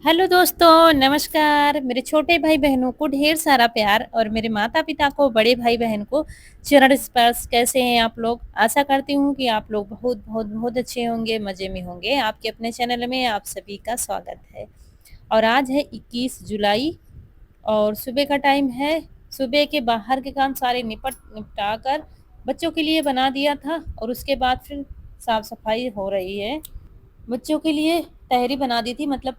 Hello दोस्तों, नमस्कार। मेरे छोटे भाई-बहनों को ढेर सारा प्यार और मेरे माता-पिता को, बड़े भाई-बहन को चरण स्पर्श। कैसे हैं आप लोग? आशा करती हूँ कि आप लोग बहुत, बहुत, बहुत अच्छे होंगे, मज़े में होंगे। आपके अपने चैनल में आप सभी का स्वागत है। और आज है 21 जुलाई और सुबह का टाइम है। सुबह के बाहर के काम सारे निपटा कर बच्चों के लिए बना दिया था और उसके बाद फिर साफ-सफाई हो रही है। बच्चों के लिए तहरी बना दी थी, मतलब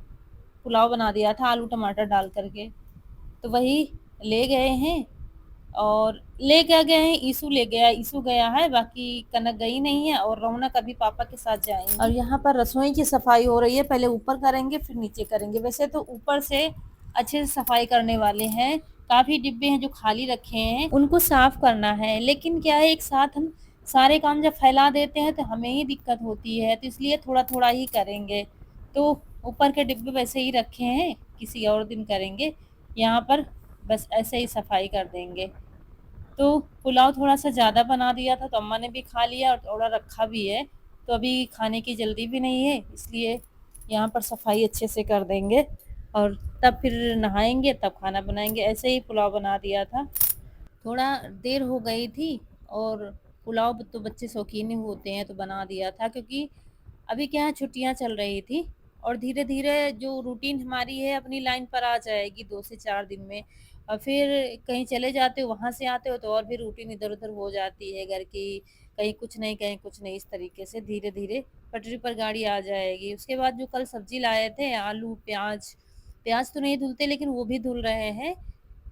पुलाव बना दिया था आलू टमाटर डाल करके। तो वही ले गए हैं। और ले क्या गए हैं, ईशु ले गया, ईशु गया है, बाकी कनक गई नहीं है और रौनक अभी पापा के साथ जाएंगी। और यहाँ पर रसोई की सफाई हो रही है। पहले ऊपर करेंगे फिर नीचे करेंगे। वैसे तो ऊपर से अच्छे से सफाई करने वाले हैं। काफी डिब्बे हैं जो खाली रखे हैं, उनको साफ करना है। लेकिन क्या है, एक साथ हम सारे काम जब फैला देते हैं तो हमें ही दिक्कत होती है, तो इसलिए थोड़ा थोड़ा ही करेंगे। तो ऊपर के डिब्बे वैसे ही रखे हैं, किसी और दिन करेंगे। यहाँ पर बस ऐसे ही सफाई कर देंगे। तो पुलाव थोड़ा-सा ज़्यादा बना दिया था, तो अम्मा ने भी खा लिया और थोड़ा रखा भी है। तो अभी खाने की जल्दी भी नहीं है, इसलिए यहाँ पर सफाई अच्छे से कर देंगे और तब फिर नहाएँगे, तब खाना बनाएँगे। ऐसे ही पुलाव बना दिया था। थोड़ा देर हो गई थी और पुलाव तो बच्चे शौकीन ही होते हैं, तो बना दिया था, क्योंकि अभी क्या है, छुट्टियाँ चल रही थी और धीरे-धीरे जो रूटीन हमारी है अपनी लाइन पर आ जाएगी 2 से 4 दिन में। और फिर कहीं चले जाते हो, वहाँ से आते हो तो और भी रूटीन इधर-उधर हो जाती है घर की। कहीं कुछ नहीं, कहीं कुछ नहीं, इस तरीके से धीरे-धीरे पटरी पर गाड़ी आ जाएगी। उसके बाद जो कल सब्ज़ी लाए थे, आलू, प्याज़, प्याज़ तो नहीं धुलते लेकिन वो भी धुल रहे हैं,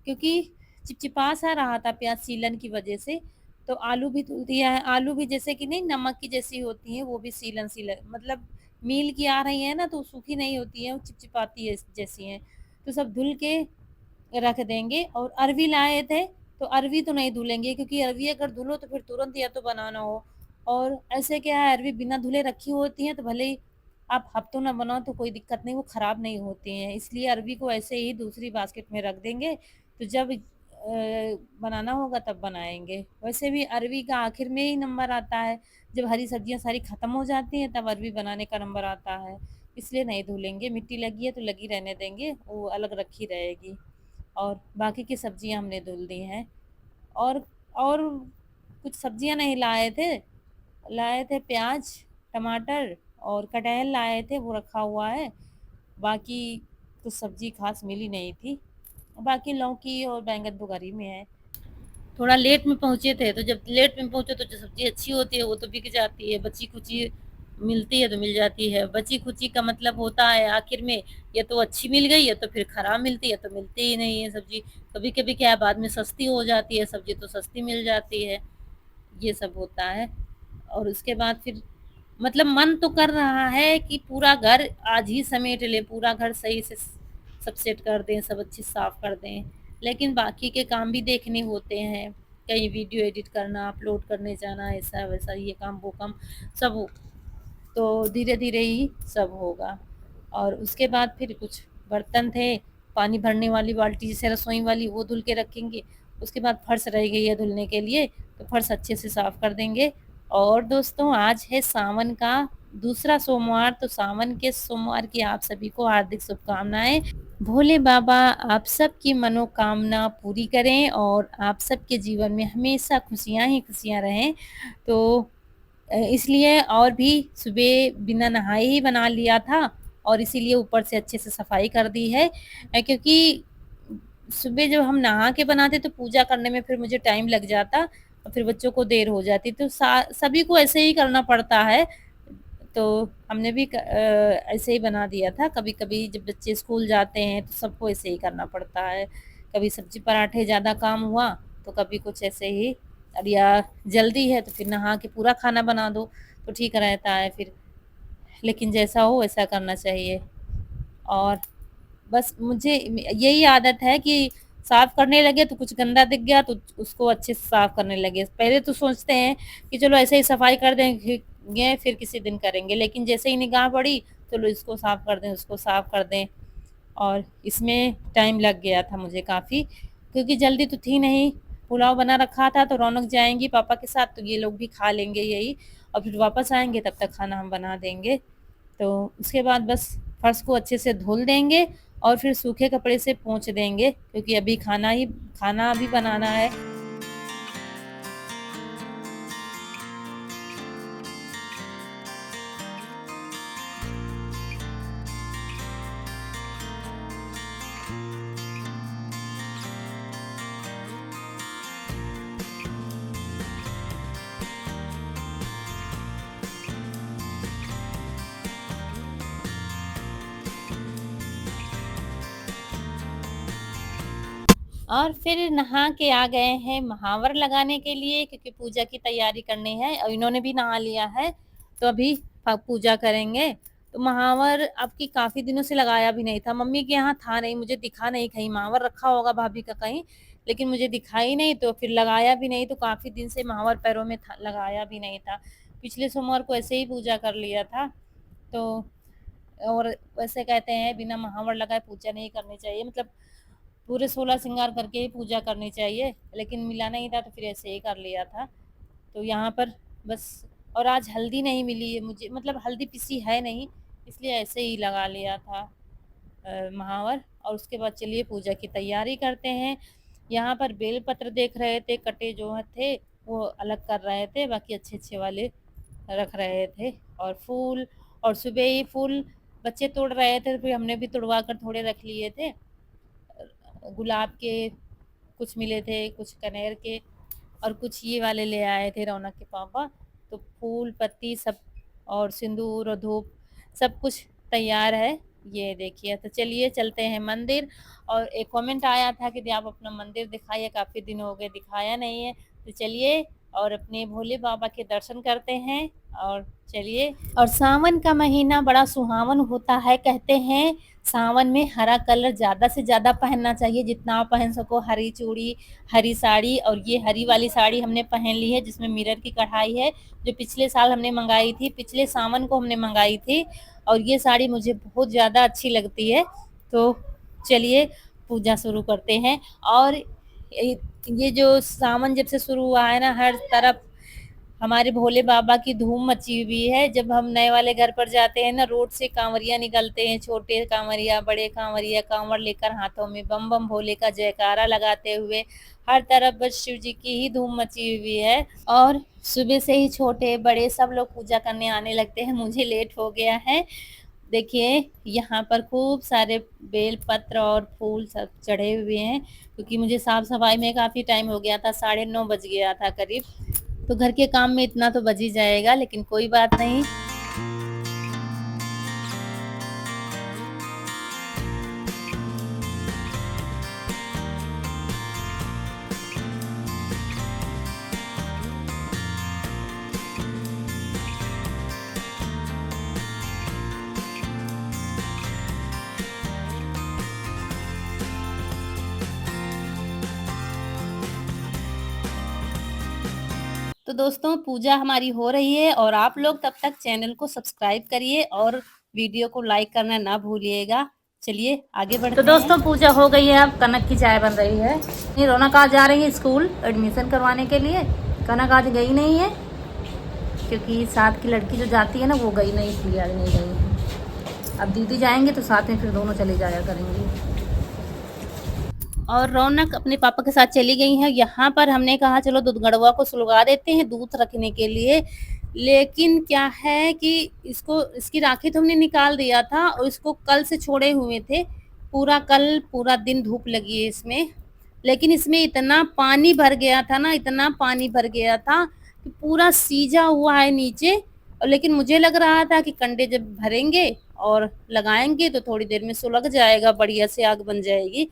क्योंकि चिपचिपा सा रहा था प्याज़ सीलन की वज़ह से। तो आलू भी धुल दिया है। आलू भी जैसे कि नहीं नमक की जैसी होती हैं, वो भी सीलन-सीलन, मतलब मील की आ रही हैं ना, तो सूखी नहीं होती हैं, वो चिपचिपाती है जैसी हैं। तो सब धुल के रख देंगे। और अरवी लाए थे, तो अरवी तो नहीं धुलेंगे, क्योंकि अरवी अगर धुलो तो फिर तुरंत या तो बनाना हो। और ऐसे क्या है, अरवी बिना धुले रखी होती हैं तो भले ही आप हफ्तों ना बनाओ तो कोई दिक्कत नहीं, वो ख़राब नहीं होती हैं। इसलिए अरवी को ऐसे ही दूसरी बास्केट में रख देंगे, तो जब बनाना होगा तब बनाएँगे। वैसे भी अरवी का आखिर में ही नंबर आता है, जब हरी सब्जियाँ सारी ख़त्म हो जाती हैं तब अरवी बनाने का नंबर आता है। इसलिए नहीं धुलेंगे, मिट्टी लगी है तो लगी रहने देंगे, वो अलग रखी रहेगी। और बाकी की सब्जियां हमने धुल दी हैं। और कुछ सब्जियां नहीं लाए थे। लाए थे प्याज, टमाटर और कटहल लाए थे, वो रखा हुआ है। बाकी कुछ सब्जी खास मिली नहीं थी। बाकी लौकी और बैंगन तो घर ही में है। थोड़ा लेट में पहुँचे थे, तो जब लेट में पहुँचे तो जो सब्ज़ी अच्छी होती है वो तो बिक जाती है, बची-खुची मिलती है तो मिल जाती है। बची-खुची का मतलब होता है आखिर में या तो अच्छी मिल गई या तो फिर खराब मिलती है, तो मिलती ही नहीं है सब्ज़ी। कभी-कभी क्या है, बाद में सस्ती हो जाती है सब्ज़ी, तो सस्ती मिल जाती है, ये सब होता है। और उसके बाद फिर मतलब मन तो कर रहा है कि पूरा घर आज ही समेट लें, पूरा घर सही से सब सेट कर दें, सब अच्छे से साफ कर दें। लेकिन बाकी के काम भी देखने होते हैं, कहीं वीडियो एडिट करना, अपलोड करने जाना, ऐसा-वैसा, ये काम, वो काम, सब हो। तो धीरे-धीरे ही सब होगा। और उसके बाद फिर कुछ बर्तन थे, पानी भरने वाली बाल्टी जैसे रसोई वाली, वो धुल के रखेंगे। उसके बाद फर्श रह गई है धुलने के लिए, तो फर्श अच्छे से साफ कर देंगे। और दोस्तों, आज है सावन का दूसरा सोमवार, तो सावन के सोमवार की आप सभी को हार्दिक शुभकामनाएँ। भोले बाबा आप सबकी मनोकामना पूरी करें और आप सबके जीवन में हमेशा खुशियाँ ही खुशियाँ रहें। तो इसलिए और भी सुबह बिना नहाए ही बना लिया था और इसीलिए ऊपर से अच्छे से सफाई कर दी है। क्योंकि सुबह जब हम नहा के बनाते तो पूजा करने में फिर मुझे टाइम लग जाता और फिर बच्चों को देर हो जाती, तो सभी को ऐसे ही करना पड़ता है। तो हमने भी ऐसे ही बना दिया था। कभी-कभी जब बच्चे स्कूल जाते हैं तो सबको ऐसे ही करना पड़ता है। कभी सब्जी पराठे ज़्यादा काम हुआ तो कभी कुछ ऐसे ही। अब या जल्दी है तो फिर नहा के पूरा खाना बना दो तो ठीक रहता है फिर। लेकिन जैसा हो वैसा करना चाहिए। और बस मुझे यही आदत है कि साफ करने लगे तो कुछ गंदा दिख गया तो उसको अच्छे से साफ करने लगे। पहले तो सोचते हैं कि चलो ऐसे ही सफाई कर देंगे फिर किसी दिन करेंगे, लेकिन जैसे ही निगाह पड़ी चलो इसको साफ कर दें, उसको साफ कर दें। और इसमें टाइम लग गया था मुझे काफ़ी, क्योंकि जल्दी तो थी नहीं। पुलाव बना रखा था तो रौनक जाएँगी पापा के साथ तो ये लोग भी खा लेंगे यही और फिर वापस आएँगे तब तक खाना हम बना देंगे। तो उसके बाद बस फर्श को अच्छे से धुल देंगे और फिर सूखे कपड़े से पोंछ देंगे, क्योंकि अभी खाना अभी बनाना है। और फिर नहा के आ गए हैं महावर लगाने के लिए, क्योंकि पूजा की तैयारी करनी है और इन्होंने भी नहा लिया है, तो अभी पूजा करेंगे। तो महावर अब की काफ़ी दिनों से लगाया भी नहीं था, मम्मी के यहाँ था नहीं, मुझे दिखा नहीं, कहीं महावर रखा होगा भाभी का कहीं, लेकिन मुझे दिखा ही नहीं, तो फिर लगाया भी नहीं, तो काफ़ी दिन से महावर पैरों में था, लगाया भी नहीं था। पिछले सोमवार को ऐसे ही पूजा कर लिया था। तो और वैसे कहते हैं बिना महावर लगाए पूजा नहीं करनी चाहिए, मतलब पूरे 16 श्रृंगार करके ही पूजा करनी चाहिए, लेकिन मिला नहीं था तो फिर ऐसे ही कर लिया था। तो यहाँ पर बस, और आज हल्दी नहीं मिली है मुझे, मतलब हल्दी पिसी है नहीं, इसलिए ऐसे ही लगा लिया था महावर। और उसके बाद चलिए पूजा की तैयारी करते हैं। यहाँ पर बेलपत्र देख रहे थे, कटे जो थे वो अलग कर रहे थे, बाकी अच्छे अच्छे वाले रख रहे थे। और फूल, और सुबह ही फूल बच्चे तोड़ रहे थे, तो फिर हमने भी तोड़वा कर थोड़े रख लिए थे। गुलाब के कुछ मिले थे, कुछ कनेर के, और कुछ ये वाले ले आए थे रौनक के पापा। तो फूल पत्ती सब और सिंदूर और धूप सब कुछ तैयार है, ये देखिए। तो चलिए चलते हैं मंदिर। और एक कमेंट आया था कि आप अपना मंदिर दिखाइए, काफ़ी दिन हो गए दिखाया नहीं है, तो चलिए और अपने भोले बाबा के दर्शन करते हैं। और चलिए, और सावन का महीना बड़ा सुहावन होता है, कहते हैं सावन में हरा कलर ज़्यादा से ज़्यादा पहनना चाहिए, जितना आप पहन सको। हरी चूड़ी, हरी साड़ी, और ये हरी वाली साड़ी हमने पहन ली है जिसमें मिरर की कढ़ाई है, जो पिछले साल हमने मंगाई थी, पिछले सावन को हमने मंगाई थी, और ये साड़ी मुझे बहुत ज़्यादा अच्छी लगती है। तो चलिए पूजा शुरू करते हैं। और ये जो सावन जब से शुरू हुआ है ना, हर तरफ हमारे भोले बाबा की धूम मची हुई है। जब हम नए वाले घर पर जाते हैं ना, रोड से कांवरिया निकलते हैं, छोटे कांवरिया, बड़े कांवरिया, कांवर लेकर हाथों में, बम बम भोले का जयकारा लगाते हुए, हर तरफ बस शिव जी की ही धूम मची हुई है। और सुबह से ही छोटे बड़े सब लोग पूजा करने आने लगते हैं। मुझे लेट हो गया है। देखिए यहाँ पर खूब सारे बेल पत्र और फूल सब चढ़े हुए हैं, क्योंकि मुझे साफ सफाई में काफ़ी टाइम हो गया था, 9:30 बज गया था करीब। तो घर के काम में इतना तो बच ही जाएगा, लेकिन कोई बात नहीं। तो दोस्तों पूजा हमारी हो रही है, और आप लोग तब तक चैनल को सब्सक्राइब करिए और वीडियो को लाइक करना ना भूलिएगा। चलिए आगे बढ़ते हैं। तो दोस्तों पूजा हो गई है, अब कनक की चाय बन रही है। ये रौनक आज जा रही है स्कूल एडमिशन करवाने के लिए, कनक आज गई नहीं है, क्योंकि साथ की लड़की जो जाती है ना वो गई नहीं, इसलिए आज नहीं गई। अब दीदी जाएंगे तो साथ में फिर दोनों चले जाया करेंगे। और रौनक अपने पापा के साथ चली गई है। यहाँ पर हमने कहा चलो दूध गड़वा को सुलगा देते हैं दूध रखने के लिए, लेकिन क्या है कि इसकी राखी तो हमने निकाल दिया था, और इसको कल से छोड़े हुए थे, कल पूरा दिन धूप लगी है इसमें, लेकिन इसमें इतना पानी भर गया था ना, इतना पानी भर गया था कि पूरा सीजा हुआ है नीचे। और लेकिन मुझे लग रहा था कि कंडे जब भरेंगे और लगाएंगे तो थोड़ी देर में सुलग जाएगा, बढ़िया से आग बन जाएगी,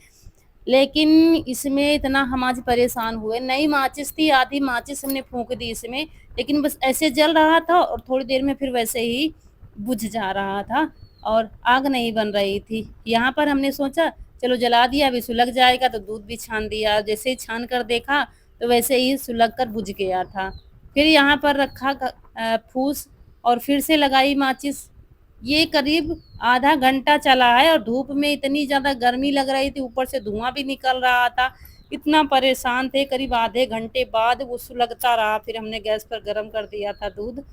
लेकिन इसमें इतना हम आज परेशान हुए। नई माचिस थी, आधी माचिस हमने फूंक दी इसमें, लेकिन बस ऐसे जल रहा था और थोड़ी देर में फिर वैसे ही बुझ जा रहा था, और आग नहीं बन रही थी। यहाँ पर हमने सोचा चलो जला दिया, अभी सुलग जाएगा, तो दूध भी छान दिया। जैसे ही छान कर देखा तो वैसे ही सुलग कर बुझ गया था। फिर यहाँ पर रखा फूस, और फिर से लगाई माचिस। ये करीब आधा घंटा चला है, और धूप में इतनी ज़्यादा गर्मी लग रही थी, ऊपर से धुआं भी निकल रहा था, इतना परेशान थे। करीब आधे घंटे बाद वो सुलगता रहा, फिर हमने गैस पर गर्म कर दिया था दूध,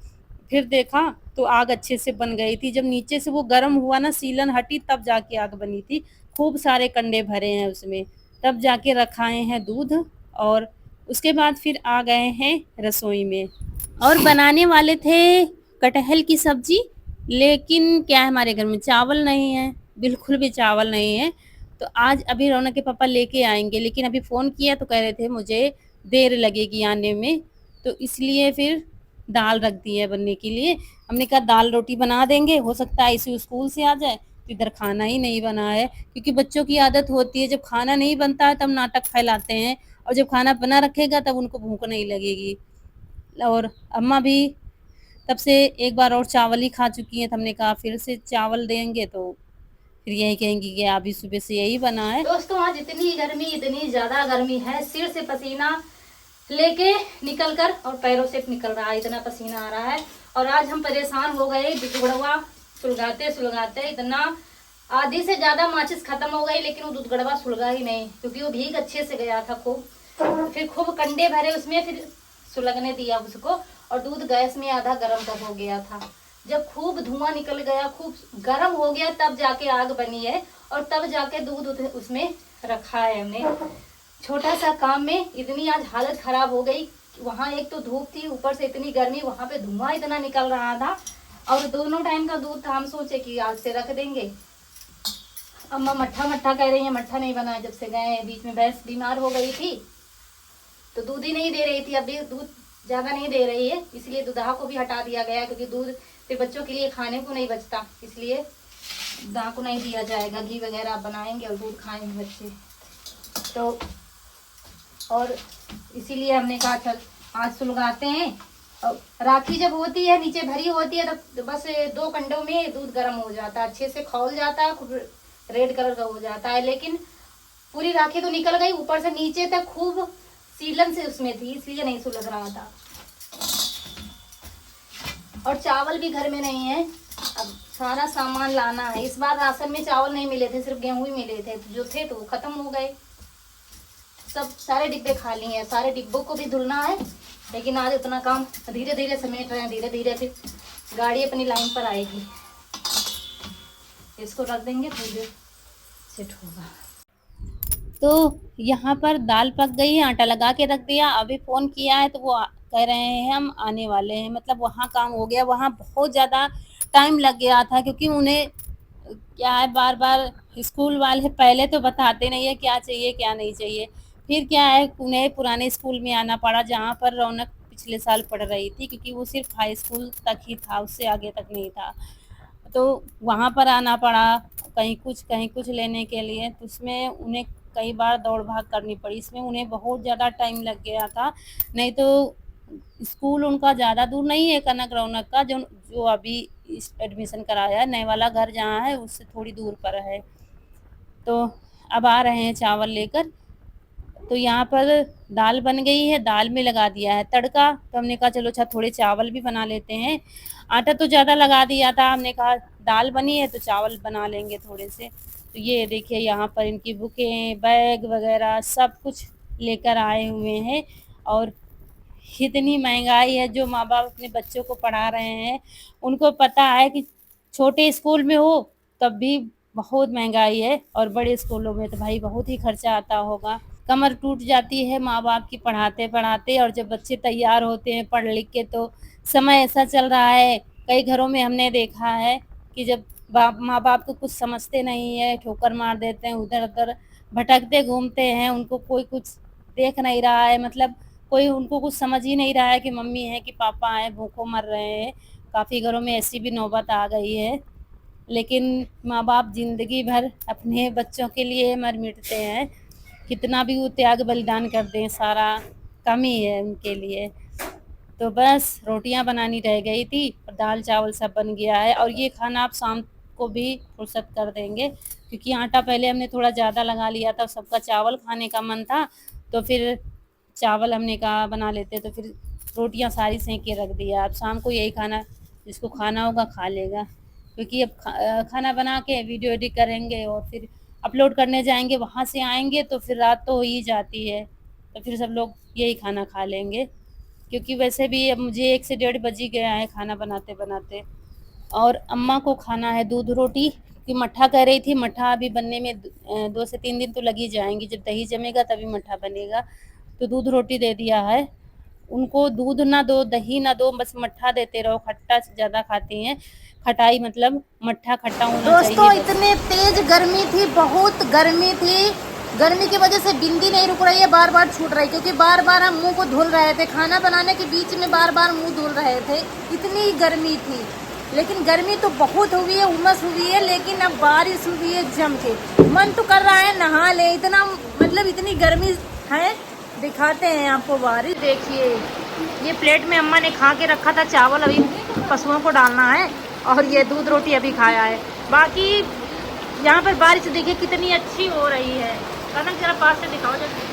फिर देखा तो आग अच्छे से बन गई थी। जब नीचे से वो गर्म हुआ ना, सीलन हटी, तब जाके आग बनी थी। खूब सारे कंडे भरे हैं उसमें। तब जाके रखाए हैं दूध, और उसके बाद फिर आ गए हैं रसोई में। और बनाने वाले थे कटहल की सब्जी, लेकिन क्या है हमारे घर में चावल नहीं है, बिल्कुल भी चावल नहीं है। तो आज अभी रौनक के पापा लेके आएंगे, लेकिन अभी फ़ोन किया तो कह रहे थे मुझे देर लगेगी आने में, तो इसलिए फिर दाल रख दी है बनने के लिए। हमने कहा दाल रोटी बना देंगे, हो सकता है इसी स्कूल से आ जाए, तो इधर खाना ही नहीं बना है। क्योंकि बच्चों की आदत होती है, जब खाना नहीं बनता है तब नाटक फैलाते हैं, और जब खाना बना रखेगा तब उनको भूख नहीं लगेगी। और अम्मा भी तब से एक बार और चावल ही खा चुकी हैं, तो हमने कहा फिर से चावल देंगे तो फिर यही कहेंगी कि अभी सुबह से यही बना है। दोस्तों आज इतनी ज्यादा गर्मी है, सिर से पसीना लेके निकल कर और पैरों से निकल रहा है, इतना पसीना आ रहा है। और आज हम परेशान हो गए, दुधगड़वा सुलगाते सुलगाते इतना, आधी से ज्यादा माचिस खत्म हो गई, लेकिन वो दुधगड़वा सुलगा ही नहीं, क्योंकि वो भीग अच्छे से गया था खूब। फिर खूब कंडे भरे उसमें, फिर सुलगने दिया उसको, और दूध गैस में आधा गर्म तक हो गया था। जब खूब धुआं निकल गया, खूब गर्म हो गया, तब जाके आग बनी है, और तब जाके दूध उसमें रखा है हमने। छोटा सा काम में इतनी आज हालत खराब हो गई। वहां एक तो धूप थी, ऊपर से इतनी गर्मी, वहां पे धुआं इतना निकल रहा था, और दोनों टाइम का दूध था। हम सोचे कि आज से रख देंगे। अम्मा मट्ठा मट्ठा कह रही है, मट्ठा नहीं बनाया जब से गए। बीच में भैंस बीमार हो गई थी, तो दूध ही नहीं दे रही थी। अभी दूध ज्यादा नहीं दे रही है, इसलिए दूल्हा को भी हटा दिया गया, क्योंकि दूध फिर बच्चों के लिए खाने को नहीं बचता, इसलिए दूल्हा को नहीं दिया जाएगा। घी वगैरह बनाएंगे और दूध खाएंगे बच्चे तो। और इसीलिए हमने कहा चल आज सुलगाते हैं। और राखी जब होती है, नीचे भरी होती है, तब बस 2 कंडों में दूध गर्म हो जाता है, अच्छे से खौल जाता है, खूब रेड कलर का हो जाता है। लेकिन पूरी राखी तो निकल गई, ऊपर से नीचे तक खूब सीलन से उसमें थी, इसलिए नहीं सुलग रहा था। और चावल भी घर में नहीं है, अब सारा सामान लाना है। इस बार राशन में चावल नहीं मिले थे, सिर्फ गेहूं ही मिले थे, जो थे तो वो खत्म हो गए। सब सारे डिब्बे खाली हैं, सारे डिब्बों को भी धुलना है। लेकिन आज उतना काम धीरे धीरे समेट रहे हैं, धीरे धीरे फिर गाड़ी अपनी लाइन पर आएगी। इसको रख देंगे, थोड़ी देर सेट होगा। तो यहाँ पर दाल पक गई है, आटा लगा के रख दिया। अभी फ़ोन किया है तो वो कह रहे हैं हम आने वाले हैं, मतलब वहाँ काम हो गया। वहाँ बहुत ज़्यादा टाइम लग गया था, क्योंकि उन्हें क्या है, बार बार स्कूल वाले पहले तो बताते नहीं है क्या चाहिए क्या नहीं चाहिए। फिर क्या है, उन्हें पुराने स्कूल में आना पड़ा, जहाँ पर रौनक पिछले साल पढ़ रही थी, क्योंकि वो सिर्फ हाई स्कूल तक ही था, उससे आगे तक नहीं था। तो वहाँ पर आना पड़ा, कहीं कुछ लेने के लिए, तो उसमें उन्हें कई बार दौड़ भाग करनी पड़ी। इसमें उन्हें बहुत ज़्यादा टाइम लग गया था। नहीं तो स्कूल उनका ज़्यादा दूर नहीं है, कनक रौनक का, जो जो अभी एडमिशन कराया है, नए वाला घर जहाँ है उससे थोड़ी दूर पर है। तो अब आ रहे हैं चावल लेकर। तो यहाँ पर दाल बन गई है, दाल में लगा दिया है तड़का। तो हमने कहा चलो अच्छा थोड़े चावल भी बना लेते हैं। आटा तो ज़्यादा लगा दिया था, हमने कहा दाल बनी है तो चावल बना लेंगे थोड़े से। तो ये देखिए यहाँ पर इनकी बुकें, बैग वगैरह सब कुछ लेकर आए हुए हैं। और इतनी महंगाई है, जो माँ बाप अपने बच्चों को पढ़ा रहे हैं उनको पता है कि छोटे स्कूल में हो तब भी बहुत महंगाई है, और बड़े स्कूलों में तो भाई बहुत ही खर्चा आता होगा। कमर टूट जाती है माँ बाप की पढ़ाते पढ़ाते, और जब बच्चे तैयार होते हैं पढ़ लिख के, तो समय ऐसा चल रहा है, कई घरों में हमने देखा है कि जब माँ बाप को कुछ समझते नहीं है, ठोकर मार देते हैं, उधर उधर भटकते घूमते हैं, उनको कोई कुछ देख नहीं रहा है, मतलब कोई उनको कुछ समझ ही नहीं रहा है कि मम्मी है कि पापा हैं, भूखों मर रहे हैं। काफ़ी घरों में ऐसी भी नौबत आ गई है। लेकिन माँ बाप ज़िंदगी भर अपने बच्चों के लिए मर मिटते हैं, कितना भी वो त्याग बलिदान कर दें, सारा कम ही है उनके लिए। तो बस रोटियां बनानी रह गई थी, और दाल चावल सब बन गया है, और ये खाना आप शाम को भी फुर्सत कर देंगे, क्योंकि आटा पहले हमने थोड़ा ज़्यादा लगा लिया था, सबका चावल खाने का मन था, तो फिर चावल हमने कहा बना लेते, तो फिर रोटियां सारी सेंक के रख दिया। अब शाम को यही खाना, जिसको खाना होगा खा लेगा, क्योंकि अब खाना बना के वीडियो एडिट करेंगे और फिर अपलोड करने जाएंगे, वहाँ से आएंगे तो फिर रात तो हो ही जाती है, तो फिर सब लोग यही खाना खा लेंगे। क्योंकि वैसे भी अब मुझे 1 से डेढ़ बज ही गया है खाना बनाते-बनाते। और अम्मा को खाना है दूध रोटी, कि मट्ठा कह रही थी, मट्ठा अभी बनने में 2 से 3 दिन तो लग ही जाएँगे, जब दही जमेगा तभी मट्ठा बनेगा। तो दूध रोटी दे दिया है। उनको दूध ना दो, दही ना दो, बस मट्ठा देते रहो, खट्टा ज़्यादा खाती हैं। खटाई मतलब मट्ठा खट्टा होना दोस्तों चाहिए बस। इतने तेज गर्मी थी, बहुत गर्मी थी। गर्मी की वजह से बिंदी नहीं रुक रही है, बार बार छूट रही, क्योंकि बार बार हम मुंह को धुल रहे थे, खाना बनाने के बीच में बार बार मुंह धुल रहे थे, इतनी गर्मी थी। लेकिन गर्मी तो बहुत हुई है, उमस हुई है, लेकिन अब बारिश हुई है जम के। मन तो कर रहा है नहा ले, इतना मतलब इतनी गर्मी है। दिखाते हैं आपको बारिश। देखिए ये प्लेट में अम्मा ने खा के रखा था चावल, अभी पशुओं को डालना है, और ये दूध रोटी अभी खाया है। बाकी यहाँ पर बारिश देखिए कितनी अच्छी हो रही है। कनक जरा पास से दिखाओ जल्दी।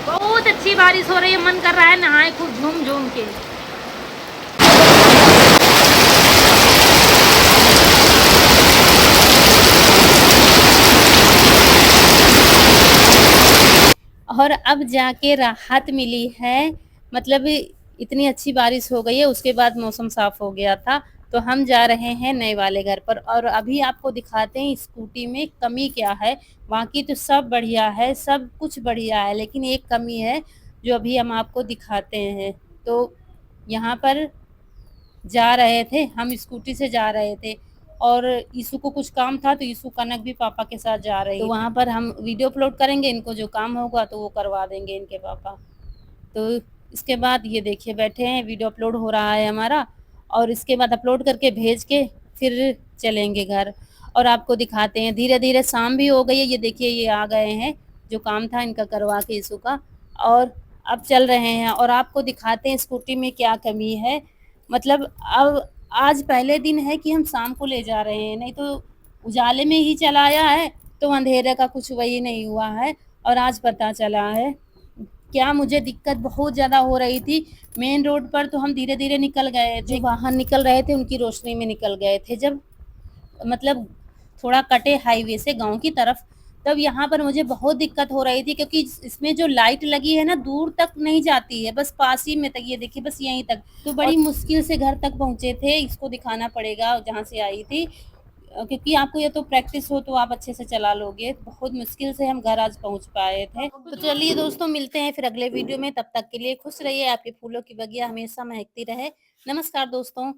बहुत अच्छी बारिश हो रही है, मन कर रहा है नहाए खूब झूम झूम के। और अब जाके राहत मिली है, मतलब इतनी अच्छी बारिश हो गई है, उसके बाद मौसम साफ हो गया था। तो हम जा रहे हैं नए वाले घर पर, और अभी आपको दिखाते हैं स्कूटी में कमी क्या है। बाकी तो सब बढ़िया है, सब कुछ बढ़िया है, लेकिन एक कमी है जो अभी हम आपको दिखाते हैं। तो यहाँ पर जा रहे थे, हम स्कूटी से जा रहे थे, और ईशु को कुछ काम था, तो ईशु कनक भी पापा के साथ जा रही, तो वहाँ पर हम वीडियो अपलोड करेंगे, इनको जो काम होगा तो वो करवा देंगे इनके पापा। तो इसके बाद ये देखिए बैठे हैं, वीडियो अपलोड हो रहा है हमारा, और इसके बाद अपलोड करके भेज के फिर चलेंगे घर, और आपको दिखाते हैं। धीरे-धीरे शाम भी हो गई है, ये देखिए ये आ गए हैं, जो काम था इनका करवा के ईशु का, और अब चल रहे हैं, और आपको दिखाते हैं स्कूटी में क्या कमी है। मतलब अब आज पहले दिन है कि हम शाम को ले जा रहे हैं, नहीं तो उजाले में ही चलाया है, तो अंधेरे का कुछ वही नहीं हुआ है, और आज पता चला है। क्या मुझे दिक्कत बहुत ज़्यादा हो रही थी, मेन रोड पर तो हम धीरे-धीरे निकल गए थे, वाहन निकल रहे थे उनकी रोशनी में निकल गए थे। जब मतलब थोड़ा कटे हाईवे से गाँव की तरफ, तब यहाँ पर मुझे बहुत दिक्कत हो रही थी, क्योंकि इसमें जो लाइट लगी है ना, दूर तक नहीं जाती है, बस पास ही में तक, ये देखिए बस यहीं तक। तो बड़ी मुश्किल से घर तक पहुँचे थे, इसको दिखाना पड़ेगा जहाँ से आई थी, क्योंकि आपको ये तो प्रैक्टिस हो तो आप अच्छे से चला लोगे। बहुत मुश्किल से हम घर आज पहुँच पाए थे। तो चलिए दोस्तों, मिलते हैं फिर अगले वीडियो में, तब तक के लिए खुश रहिए, आपके फूलों की बगिया हमेशा महकती रहे। नमस्कार दोस्तों।